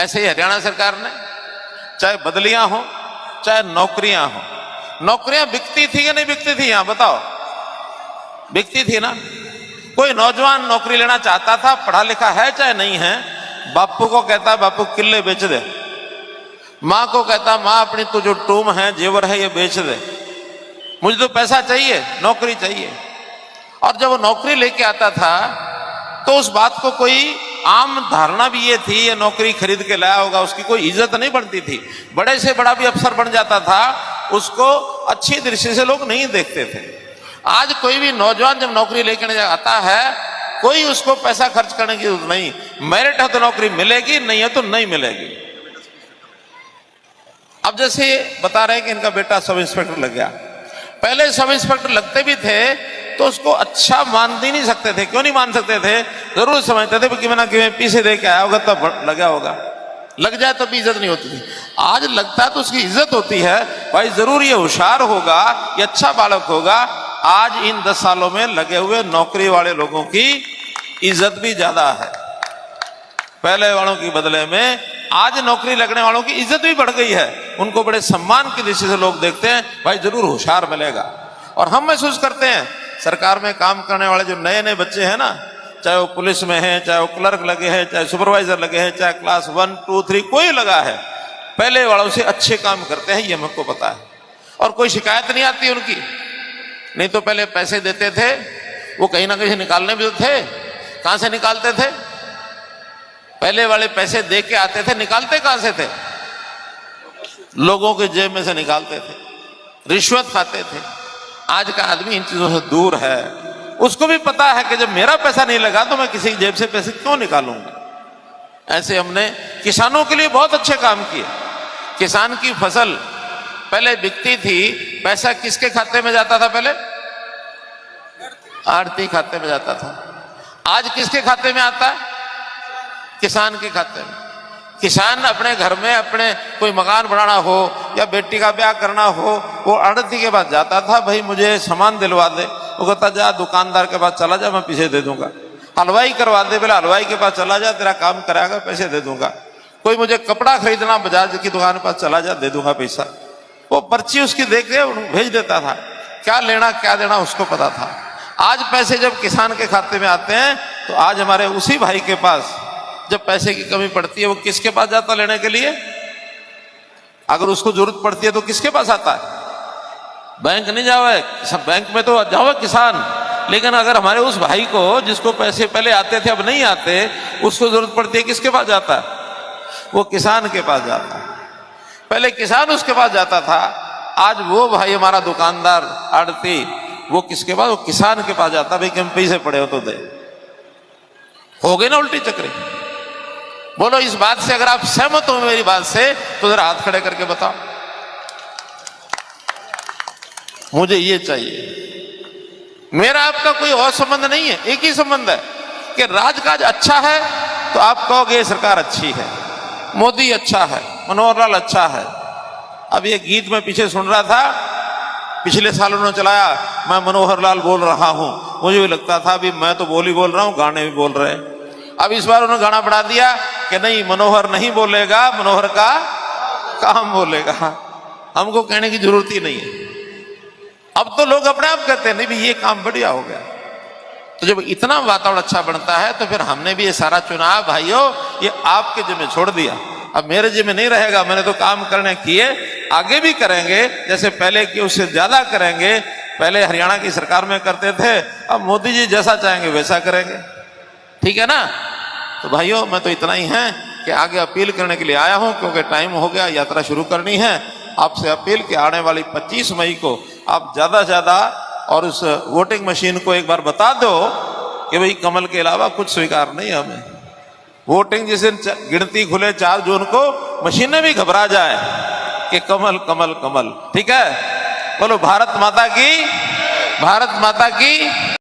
ऐसे ही हरियाणा सरकार ने, चाहे बदलियां हो चाहे नौकरियां हो, नौकरियां बिकती थी या नहीं बिकती थी? यहां बताओ, बिकती थी ना। कोई नौजवान नौकरी लेना चाहता था, पढ़ा लिखा है चाहे नहीं है, बापू को कहता बापू किले बेच दे, माँ को कहता माँ अपनी तो जो टूम है जेवर है ये बेच दे, मुझे तो पैसा चाहिए, नौकरी चाहिए। और जब वो नौकरी लेके आता था तो उस बात को कोई आम धारणा भी ये थी, ये नौकरी खरीद के लाया होगा, उसकी कोई इज्जत नहीं बनती थी। बड़े से बड़ा भी अफसर बन जाता था, उसको अच्छी दृष्टि से लोग नहीं देखते थे। आज कोई भी नौजवान जब नौकरी लेकर आता है, कोई उसको पैसा खर्च करने की जरूरत नहीं, मेरिट है तो नौकरी मिलेगी, नहीं है तो नहीं मिलेगी। अब जैसे बता रहे हैं कि इनका बेटा सब इंस्पेक्टर लग गया, पहले सब इंस्पेक्टर लगते भी थे तो उसको अच्छा मान ही नहीं सकते थे। क्यों नहीं मान सकते थे? जरूर समझते थे कि ना कि पीछे दे के आया होगा तब लगा होगा, लग जाए तो भी इज्जत नहीं होती थी। आज लगता है तो उसकी इज्जत होती है, भाई जरूर ये होशियार होगा, ये अच्छा बालक होगा। आज इन 10 सालों में लगे हुए नौकरी वाले लोगों की इज्जत भी ज्यादा है पहले वालों की बदले में। आज नौकरी लगने वालों की इज्जत भी बढ़ गई है, उनको बड़े सम्मान की दृष्टि से लोग देखते हैं, भाई जरूर होशियार मिलेगा। और हम महसूस करते हैं सरकार में काम करने वाले जो नए नए बच्चे हैं ना, चाहे वो पुलिस में है, चाहे वो क्लर्क लगे हैं, चाहे सुपरवाइजर लगे हैं, चाहे क्लास 1, 2, 3 कोई लगा है, पहले वालों से अच्छे काम करते हैं, ये हमको पता है। और कोई शिकायत नहीं आती उनकी। नहीं तो पहले पैसे देते थे, वो कहीं ना कहीं निकालने भी तो थे, कहां से निकालते थे? पहले वाले पैसे दे के आते थे, निकालते कहां से थे? लोगों के जेब में से निकालते थे, रिश्वत खाते थे। आज का आदमी इन चीजों से दूर है, उसको भी पता है कि जब मेरा पैसा नहीं लगा तो मैं किसी जेब से पैसे क्यों निकालूंगा। ऐसे हमने किसानों के लिए बहुत अच्छे काम किए। किसान की फसल पहले बिकती थी, पैसा किसके खाते में जाता था? पहले आढ़ती खाते में जाता था। आज किसके खाते में आता है? किसान के खाते में। किसान अपने घर में अपने कोई मकान बनाना हो या बेटी का ब्याह करना हो, वो आढ़ती के पास जाता था, भाई मुझे सामान दिलवा दे, वो कहता जा दुकानदार के पास चला जा, मैं पैसे दे दूंगा। हलवाई करवा दे, बोला हलवाई के पास चला जा, तेरा काम कराएगा, पैसे दे दूंगा। कोई मुझे कपड़ा खरीदना, बजाज की दुकान के पास चला जा, दे दूंगा पैसा। वो पर्ची उसकी देख के भेज देता था, क्या लेना क्या देना उसको पता था। आज पैसे जब किसान के खाते में आते हैं तो आज हमारे उसी भाई के पास जब पैसे की कमी पड़ती है, वो किसके पास जाता लेने के लिए? अगर उसको जरूरत पड़ती है तो किसके पास आता है? बैंक नहीं जावे, सब बैंक में तो जावे किसान। लेकिन अगर हमारे उस भाई को जिसको पैसे पहले आते थे अब नहीं आते, उसको जरूरत पड़ती है, किसके पास जाता है? वो किसान के पास जाता है। पहले किसान उसके पास जाता था, आज वो भाई हमारा दुकानदार आड़ती, वो किसके पास? वो किसान के पास जाता, भाई कि हम पैसे पड़े हो तो दे। हो गए ना उल्टी चक्री। बोलो इस बात से अगर आप सहमत हो मेरी बात से तो जरा हाथ खड़े करके बताओ। मुझे ये चाहिए। मेरा आपका कोई और संबंध नहीं है, एक ही संबंध है कि राजकाज अच्छा है तो आप कहोगे ये सरकार अच्छी है, मोदी अच्छा है, मनोहर लाल अच्छा है। अब ये गीत में पीछे सुन रहा था, पिछले साल उन्होंने चलाया, मैं मनोहर लाल बोल रहा हूं, मुझे भी लगता था अभी मैं तो बोल ही बोल रहा हूं, गाने भी बोल रहे हैं। अब इस बार उन्होंने गाना बढ़ा दिया कि नहीं मनोहर नहीं बोलेगा, मनोहर का काम बोलेगा। हमको कहने की जरूरत ही नहीं है। अब तो लोग अपने आप कहते हैं नहीं भी ये काम बढ़िया हो गया। तो जब इतना वातावरण अच्छा बनता है तो फिर हमने भी ये सारा चुनाव भाइयों ये आपके जिम्मे छोड़ दिया, अब मेरे जिम्मे नहीं रहेगा। मैंने तो काम करने किए, आगे भी करेंगे, जैसे पहले किए उससे ज्यादा करेंगे। पहले हरियाणा की सरकार में करते थे, अब मोदी जी जैसा चाहेंगे वैसा करेंगे, ठीक है ना। तो भाइयों मैं तो इतना ही है कि आगे अपील करने के लिए आया हूं, क्योंकि टाइम हो गया, यात्रा शुरू करनी है। आपसे अपील कि आने वाली 25 मई को आप ज्यादा से ज्यादा और उस वोटिंग मशीन को एक बार बता दो कि भाई कमल के अलावा कुछ स्वीकार नहीं हमें। वोटिंग जिस दिन गिनती खुले 4 जून को, मशीनें भी घबरा जाए कि कमल कमल कमल, ठीक है। बोलो भारत माता की, भारत माता की।